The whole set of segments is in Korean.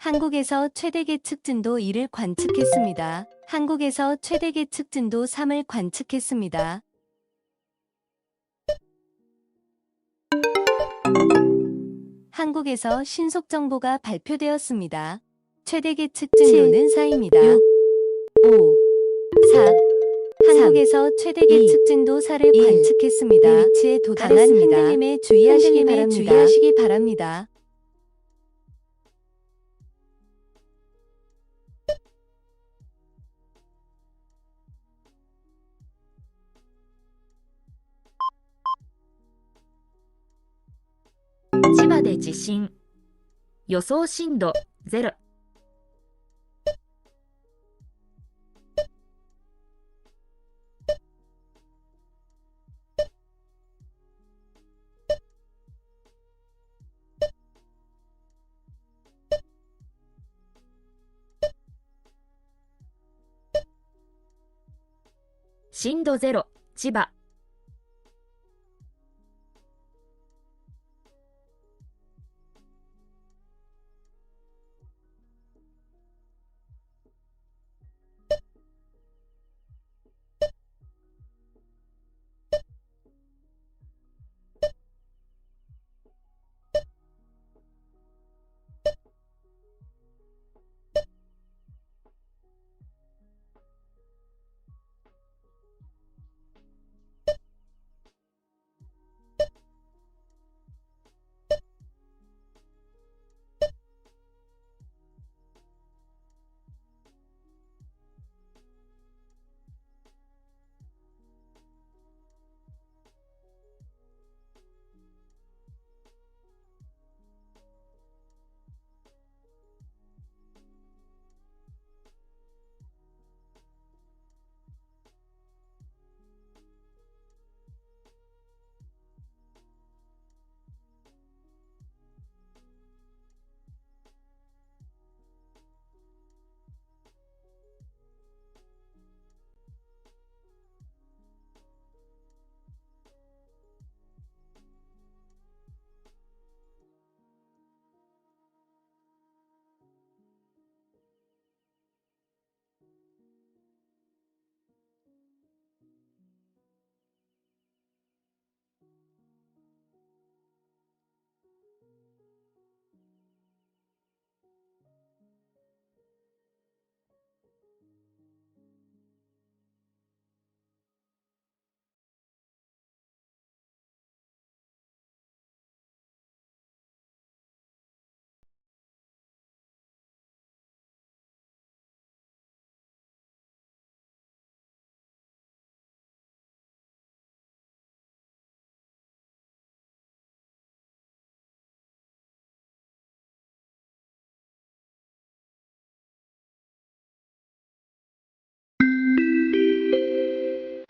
한국에서 최대 계측 진도 2를 관측했습니다. 한국에서 최대 계측 진도 3을 관측했습니다. 한국에서 신속 정보가 발표되었습니다. 최대 계측 진도는 4입니다. 5, 4, 한국에서 최대 계측 진도 4를 관측했습니다. 이 위치에 도달했습니다. 강한 흔들림에 주의하시기 바랍니다.千葉で地震。予想震度0。震度0、千葉。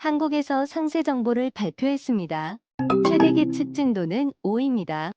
한국에서 상세 정보를 발표했습니다. 최대 계측 진도는 5입니다.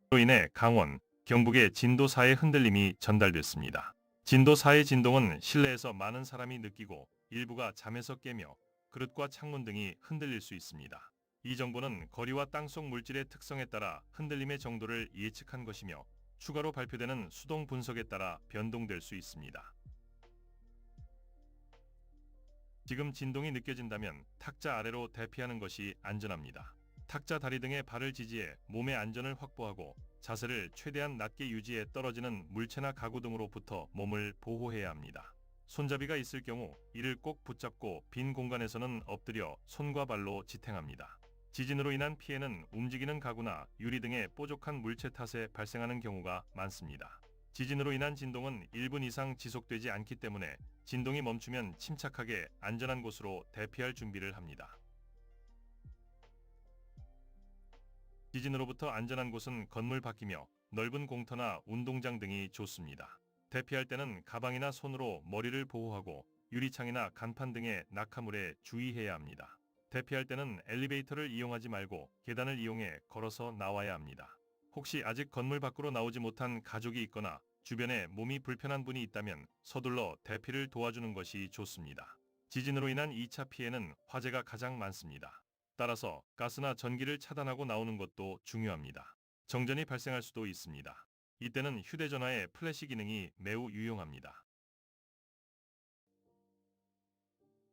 로 인해 강원, 경북의 진도 4의 흔들림이 전달됐습니다. 진도 4의 진동은 실내에서 많은 사람이 느끼고 일부가 잠에서 깨며 그릇과 창문 등이 흔들릴 수 있습니다. 이 정보는 거리와 땅속 물질의 특성에 따라 흔들림의 정도를 예측한 것이며 추가로 발표되는 수동 분석에 따라 변동될 수 있습니다. 지금 진동이 느껴진다면 탁자 아래로 대피하는 것이 안전합니다. 탁자 다리 등의 발을 지지해 몸의 안전을 확보하고 자세를 최대한 낮게 유지해 떨어지는 물체나 가구 등으로부터 몸을 보호해야 합니다. 손잡이가 있을 경우 이를 꼭 붙잡고 빈 공간에서는 엎드려 손과 발로 지탱합니다. 지진으로 인한 피해는 움직이는 가구나 유리 등의 뾰족한 물체 탓에 발생하는 경우가 많습니다. 지진으로 인한 진동은 1분 이상 지속되지 않기 때문에 진동이 멈추면 침착하게 안전한 곳으로 대피할 준비를 합니다. 지진으로부터 안전한 곳은 건물 밖이며 넓은 공터나 운동장 등이 좋습니다. 대피할 때는 가방이나 손으로 머리를 보호하고 유리창이나 간판 등의 낙하물에 주의해야 합니다. 대피할 때는 엘리베이터를 이용하지 말고 계단을 이용해 걸어서 나와야 합니다. 혹시 아직 건물 밖으로 나오지 못한 가족이 있거나 주변에 몸이 불편한 분이 있다면 서둘러 대피를 도와주는 것이 좋습니다. 지진으로 인한 2차 피해는 화재가 가장 많습니다. 따라서 가스나 전기를 차단하고 나오는 것도 중요합니다. 정전이 발생할 수도 있습니다. 이때는 휴대전화의 플래시 기능이 매우 유용합니다.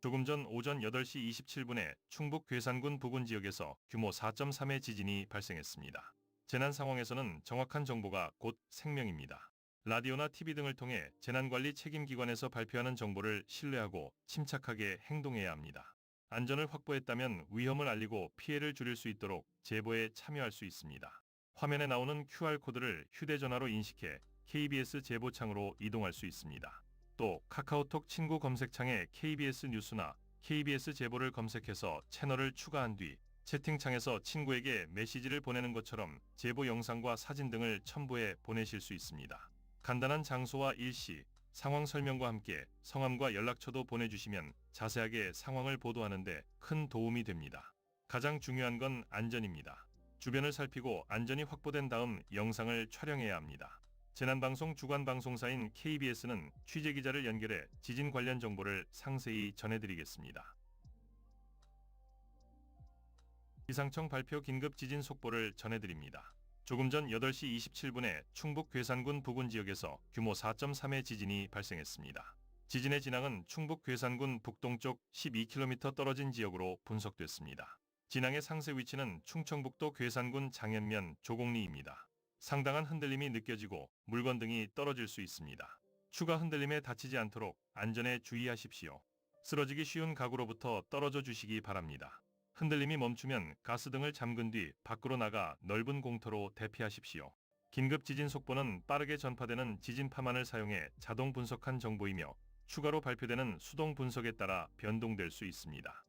조금 전 오전 8시 27분에 충북 괴산군 부근 지역에서 규모 4.3의 지진이 발생했습니다. 재난 상황에서는 정확한 정보가 곧 생명입니다. 라디오나 TV 등을 통해 재난관리 책임기관에서 발표하는 정보를 신뢰하고 침착하게 행동해야 합니다. 안전을 확보했다면 위험을 알리고 피해를 줄일 수 있도록 제보에 참여할 수 있습니다. 화면에 나오는 QR코드를 휴대전화로 인식해 KBS 제보창으로 이동할 수 있습니다. 또 카카오톡 친구 검색창에 KBS 뉴스나 KBS 제보를 검색해서 채널을 추가한 뒤 채팅창에서 친구에게 메시지를 보내는 것처럼 제보 영상과 사진 등을 첨부해 보내실 수 있습니다. 간단한 장소와 일시, 상황 설명과 함께 성함과 연락처도 보내주시면 자세하게 상황을 보도하는 데 큰 도움이 됩니다. 가장 중요한 건 안전입니다. 주변을 살피고 안전이 확보된 다음 영상을 촬영해야 합니다. 재난방송 주관방송사인 KBS는 취재기자를 연결해 지진 관련 정보를 상세히 전해드리겠습니다. 기상청 발표 긴급 지진 속보를 전해드립니다. 조금 전 8시 27분에 충북 괴산군 부근 지역에서 규모 4.3의 지진이 발생했습니다. 지진의 진앙은 충북 괴산군 북동쪽 12km 떨어진 지역으로 분석됐습니다. 진앙의 상세 위치는 충청북도 괴산군 장현면 조곡리입니다. 상당한 흔들림이 느껴지고 물건 등이 떨어질 수 있습니다. 추가 흔들림에 다치지 않도록 안전에 주의하십시오. 쓰러지기 쉬운 가구로부터 떨어져 주시기 바랍니다. 흔들림이 멈추면 가스 등을 잠근 뒤 밖으로 나가 넓은 공터로 대피하십시오. 긴급 지진 속보는 빠르게 전파되는 지진파만을 사용해 자동 분석한 정보이며 추가로 발표되는 수동 분석에 따라 변동될 수 있습니다.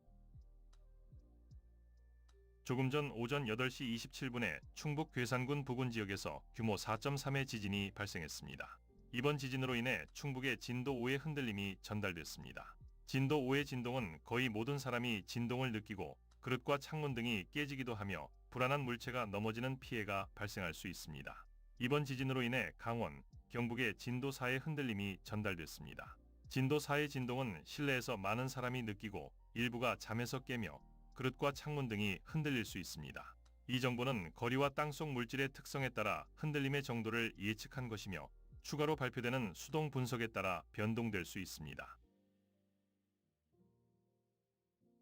조금 전 오전 8시 27분에 충북 괴산군 부근 지역에서 규모 4.3의 지진이 발생했습니다. 이번 지진으로 인해 충북의 진도 5의 흔들림이 전달됐습니다. 진도 5의 진동은 거의 모든 사람이 진동을 느끼고 그릇과 창문 등이 깨지기도 하며 불안한 물체가 넘어지는 피해가 발생할 수 있습니다. 이번 지진으로 인해 강원, 경북의 진도 4의 흔들림이 전달됐습니다. 진도 4의 진동은 실내에서 많은 사람이 느끼고 일부가 잠에서 깨며 그릇과 창문 등이 흔들릴 수 있습니다. 이 정보는 거리와 땅속 물질의 특성에 따라 흔들림의 정도를 예측한 것이며 추가로 발표되는 수동 분석에 따라 변동될 수 있습니다.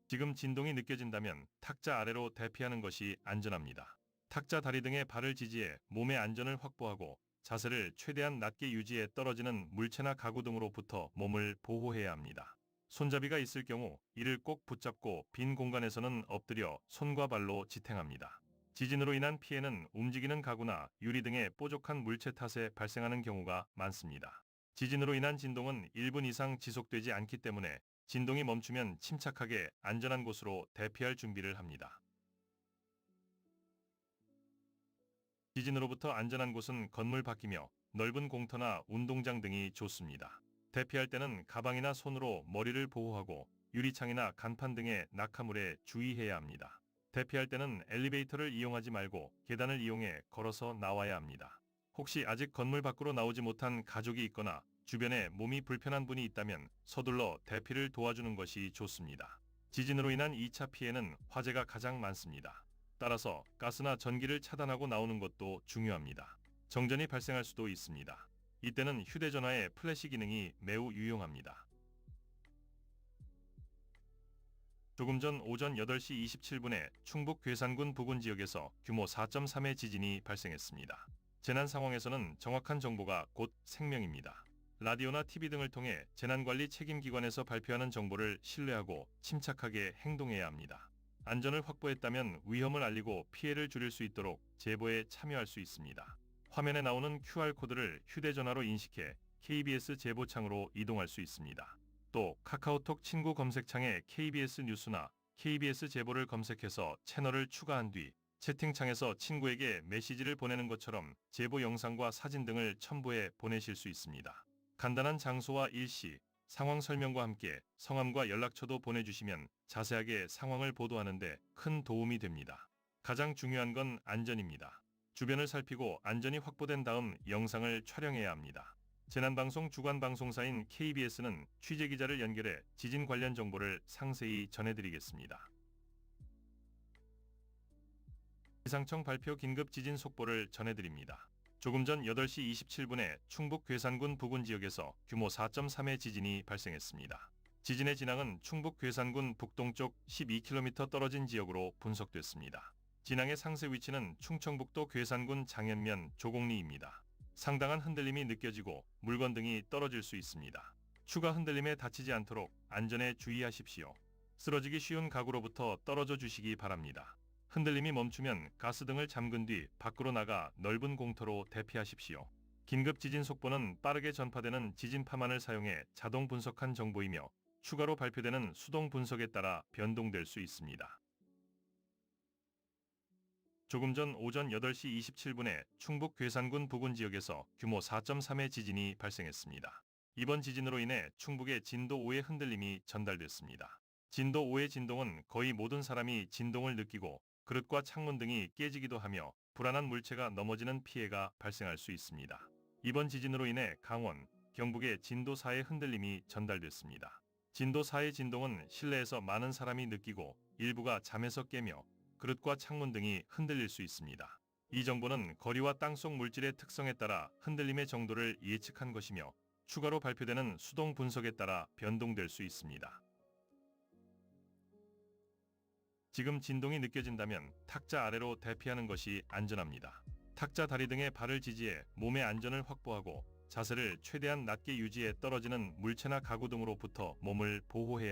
지금 진동이 느껴진다면 탁자 아래로 대피하는 것이 안전합니다. 탁자 다리 등의 발을 지지해 몸의 안전을 확보하고 자세를 최대한 낮게 유지해 떨어지는 물체나 가구 등으로부터 몸을 보호해야 합니다. 손잡이가 있을 경우 이를 꼭 붙잡고 빈 공간에서는 엎드려 손과 발로 지탱합니다. 지진으로 인한 피해는 움직이는 가구나 유리 등의 뾰족한 물체 탓에 발생하는 경우가 많습니다. 지진으로 인한 진동은 1분 이상 지속되지 않기 때문에 진동이 멈추면 침착하게 안전한 곳으로 대피할 준비를 합니다. 지진으로부터 안전한 곳은 건물 밖이며 넓은 공터나 운동장 등이 좋습니다. 대피할 때는 가방이나 손으로 머리를 보호하고 유리창이나 간판 등의 낙하물에 주의해야 합니다. 대피할 때는 엘리베이터를 이용하지 말고 계단을 이용해 걸어서 나와야 합니다. 혹시 아직 건물 밖으로 나오지 못한 가족이 있거나 주변에 몸이 불편한 분이 있다면 서둘러 대피를 도와주는 것이 좋습니다. 지진으로 인한 2차 피해는 화재가 가장 많습니다. 따라서 가스나 전기를 차단하고 나오는 것도 중요합니다. 정전이 발생할 수도 있습니다. 이때는 휴대전화의 플래시 기능이 매우 유용합니다. 조금 전 오전 8시 27분에 충북 괴산군 부근 지역에서 규모 4.3의 지진이 발생했습니다. 재난 상황에서는 정확한 정보가 곧 생명입니다. 라디오나 TV 등을 통해 재난관리 책임기관에서 발표하는 정보를 신뢰하고 침착하게 행동해야 합니다. 안전을 확보했다면 위험을 알리고 피해를 줄일 수 있도록 제보에 참여할 수 있습니다. 화면에 나오는 QR코드를 휴대전화로 인식해 KBS 제보창으로 이동할 수 있습니다. 또 카카오톡 친구 검색창에 KBS 뉴스나 KBS 제보를 검색해서 채널을 추가한 뒤 채팅창에서 친구에게 메시지를 보내는 것처럼 제보 영상과 사진 등을 첨부해 보내실 수 있습니다. 간단한 장소와 일시, 상황 설명과 함께 성함과 연락처도 보내주시면 자세하게 상황을 보도하는 데 큰 도움이 됩니다. 가장 중요한 건 안전입니다. 주변을 살피고 안전이 확보된 다음 영상을 촬영해야 합니다. 재난방송 주관방송사인 KBS는 취재기자를 연결해 지진 관련 정보를 상세히 전해드리겠습니다. 기상청 발표 긴급 지진 속보를 전해드립니다. 조금 전 8시 27분에 충북 괴산군 부근 지역에서 규모 4.3의 지진이 발생했습니다. 지진의 진앙은 충북 괴산군 북동쪽 12km 떨어진 지역으로 분석됐습니다. 진앙의 상세 위치는 충청북도 괴산군 장현면 조곡리입니다. 상당한 흔들림이 느껴지고 물건 등이 떨어질 수 있습니다. 추가 흔들림에 다치지 않도록 안전에 주의하십시오. 쓰러지기 쉬운 가구로부터 떨어져 주시기 바랍니다. 흔들림이 멈추면 가스 등을 잠근 뒤 밖으로 나가 넓은 공터로 대피하십시오. 긴급 지진 속보는 빠르게 전파되는 지진파만을 사용해 자동 분석한 정보이며 추가로 발표되는 수동 분석에 따라 변동될 수 있습니다. 조금 전 오전 8시 27분에 충북 괴산군 부근 지역에서 규모 4.3의 지진이 발생했습니다. 이번 지진으로 인해 충북에 진도 5의 흔들림이 전달됐습니다. 진도 5의 진동은 거의 모든 사람이 진동을 느끼고 그릇과 창문 등이 깨지기도 하며 불안한 물체가 넘어지는 피해가 발생할 수 있습니다. 이번 지진으로 인해 강원, 경북에 진도 4의 흔들림이 전달됐습니다. 진도 4의 진동은 실내에서 많은 사람이 느끼고 일부가 잠에서 깨며 그릇과 창문 등이 흔들릴 수 있습니다. 이 정보는 거리와 땅속 물질의 특성에 따라 흔들림의 정도를 예측한 것이며 추가로 발표되는 수동 분석에 따라 변동될 수 있습니다. 지금 진동이 느껴진다면 탁자 아래로 대피하는 것이 안전합니다. 탁자 다리 등에 발을 지지해 몸의 안전을 확보하고 자세를 최대한 낮게 유지해 떨어지는 물체나 가구 등으로부터 몸을 보호해야 합니다.